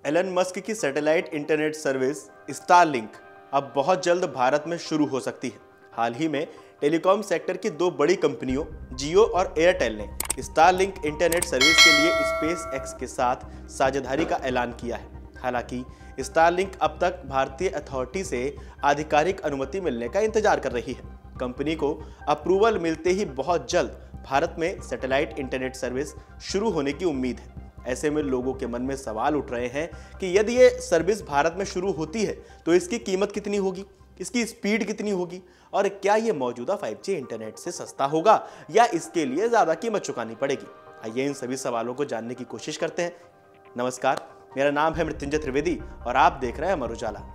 Elon Musk की satellite internet service Starlink अब बहुत जल्द भारत में शुरू हो सकती है। हाल ही में टेलीकॉम सेक्टर की दो बड़ी कंपनियों जियो और एयरटेल ने स्टारलिंक इंटरनेट सर्विस के लिए स्पेस एक्स के साथ साझेदारी का ऐलान किया है। हालांकि स्टारलिंक अब तक भारतीय अथॉरिटी से आधिकारिक अनुमति मिलने का इंतजार कर रही है। कंपनी को अप्रूवल मिलते ही बहुत जल्द भारत में सैटेलाइट इंटरनेट सर्विस शुरू होने की उम्मीद है। ऐसे में लोगों के मन में सवाल उठ रहे हैं कि यदि ये सर्विस भारत में शुरू होती है तो इसकी कीमत कितनी होगी, इसकी स्पीड कितनी होगी और क्या ये मौजूदा 5G इंटरनेट से सस्ता होगा या इसके लिए ज़्यादा कीमत चुकानी पड़ेगी। आइए इन सभी सवालों को जानने की कोशिश करते हैं। नमस्कार, मेरा नाम है मृत्युंजय त्रिवेदी और आप देख रहे हैं Amar Ujala.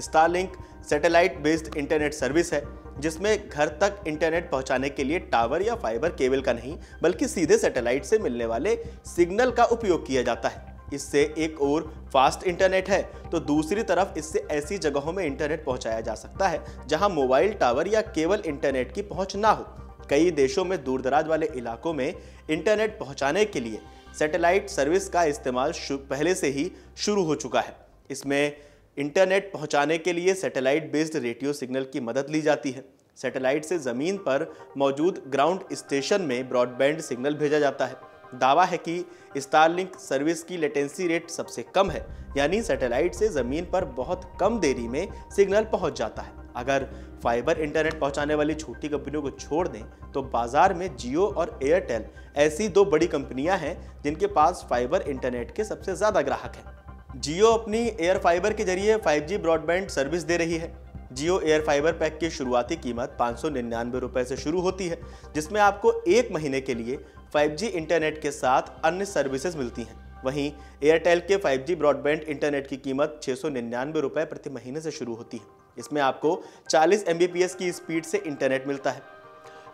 Starlink satellite based internet service है जिसमें घर तक इंटरनेट पहुंचाने के लिए टावर या फाइबर केबल का नहीं बल्कि सीधे सैटेलाइट से मिलने वाले सिग्नल का उपयोग किया जाता है। इससे एक ओर फास्ट इंटरनेट है तो दूसरी तरफ इससे ऐसी जगहों में इंटरनेट पहुंचाया जा सकता है जहां मोबाइल टावर या केबल इंटरनेट की पहुंच ना हो। कई देशों में दूरदराज वाले इलाकों में इंटरनेट पहुंचाने के लिए सैटेलाइट सर्विस का इस्तेमाल पहले से ही शुरू हो चुका है। इसमें इंटरनेट पहुंचाने के लिए सैटेलाइट बेस्ड रेडियो सिग्नल की मदद ली जाती है। सैटेलाइट से ज़मीन पर मौजूद ग्राउंड स्टेशन में ब्रॉडबैंड सिग्नल भेजा जाता है। दावा है कि स्टारलिंक सर्विस की लेटेंसी रेट सबसे कम है, यानी सैटेलाइट से ज़मीन पर बहुत कम देरी में सिग्नल पहुंच जाता है। अगर फाइबर इंटरनेट पहुंचाने वाली छोटी कंपनियों को छोड़ दें तो बाजार में जियो और एयरटेल ऐसी दो बड़ी कंपनियां हैं जिनके पास फाइबर इंटरनेट के सबसे ज़्यादा ग्राहक हैं। जियो अपनी एयर फाइबर के जरिए 5G ब्रॉडबैंड सर्विस दे रही है। जियो एयर फाइबर पैक की शुरुआती कीमत 599 रुपए से शुरू होती है, जिसमें आपको एक महीने के लिए 5G इंटरनेट के साथ अन्य सर्विसेज मिलती हैं। वहीं एयरटेल के 5G ब्रॉडबैंड इंटरनेट की कीमत 699 रुपए प्रति महीने से शुरू होती है। इसमें आपको 40 Mbps की स्पीड से इंटरनेट मिलता है।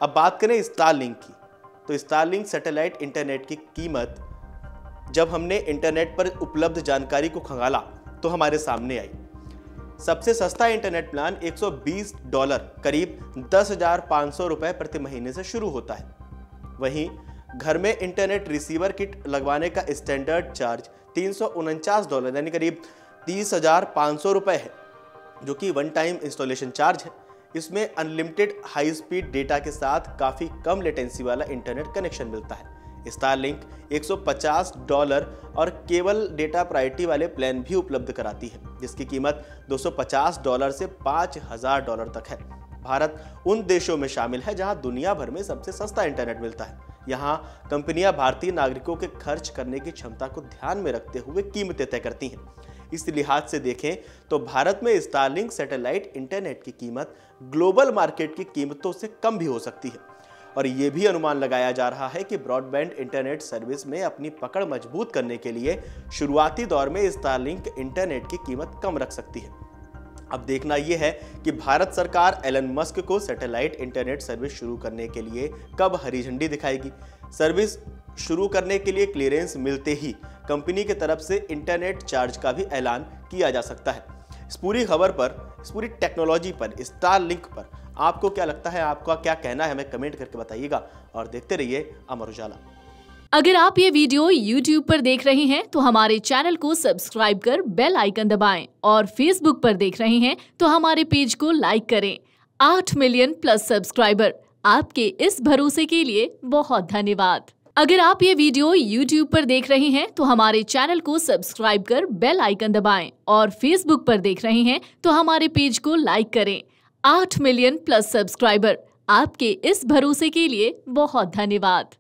अब बात करें स्टारलिंक की, तो स्टारलिंक सैटेलाइट इंटरनेट की कीमत जब हमने इंटरनेट पर उपलब्ध जानकारी को खंगाला तो हमारे सामने आई। सबसे सस्ता इंटरनेट प्लान $120 करीब 10,500 रुपए प्रति महीने से शुरू होता है। वहीं घर में इंटरनेट रिसीवर किट लगवाने का स्टैंडर्ड चार्ज $349 यानी करीब 30,500 रुपए है, जो कि वन टाइम इंस्टॉलेशन चार्ज है। इसमें अनलिमिटेड हाई स्पीड डेटा के साथ काफ़ी कम लेटेंसी वाला इंटरनेट कनेक्शन मिलता है। स्टारलिंक $150 और केवल डेटा प्रायोरिटी वाले प्लान भी उपलब्ध कराती है, जिसकी कीमत $250 से $5,000 तक है। भारत उन देशों में शामिल है जहां दुनिया भर में सबसे सस्ता इंटरनेट मिलता है। यहां कंपनियां भारतीय नागरिकों के खर्च करने की क्षमता को ध्यान में रखते हुए कीमतें तय करती हैं। इस लिहाज से देखें तो भारत में स्टारलिंक सैटेलाइट इंटरनेट की कीमत ग्लोबल मार्केट की कीमतों से कम भी हो सकती है। और ये भी अनुमान लगाया जा रहा है कि ब्रॉडबैंड इंटरनेट सर्विस में अपनी पकड़ मजबूत करने के लिए शुरुआती दौर में स्टारलिंक इंटरनेट की कीमत कम रख सकती है। अब देखना यह है कि भारत सरकार एलन मस्क को सैटेलाइट इंटरनेट सर्विस शुरू करने के लिए कब हरी झंडी दिखाएगी। सर्विस शुरू करने के लिए क्लियरेंस मिलते ही कंपनी की तरफ से इंटरनेट चार्ज का भी ऐलान किया जा सकता है। इस पूरी खबर पर, इस पूरी टेक्नोलॉजी पर, स्टारलिंक पर आपको क्या लगता है, आपका क्या कहना है, हमें कमेंट करके बताइएगा और देखते रहिए अमर उजाला। अगर आप ये वीडियो YouTube पर देख रहे हैं तो हमारे चैनल को सब्सक्राइब कर बेल आइकन दबाएं और Facebook पर देख रहे हैं तो हमारे पेज को लाइक करें। 8 मिलियन प्लस सब्सक्राइबर, आपके इस भरोसे के लिए बहुत धन्यवाद। अगर आप ये वीडियो YouTube पर देख रहे हैं तो हमारे चैनल को सब्सक्राइब कर बेल आइकन दबाएं और Facebook पर देख रहे हैं तो हमारे पेज को लाइक करें। 8 मिलियन प्लस सब्सक्राइबर, आपके इस भरोसे के लिए बहुत धन्यवाद।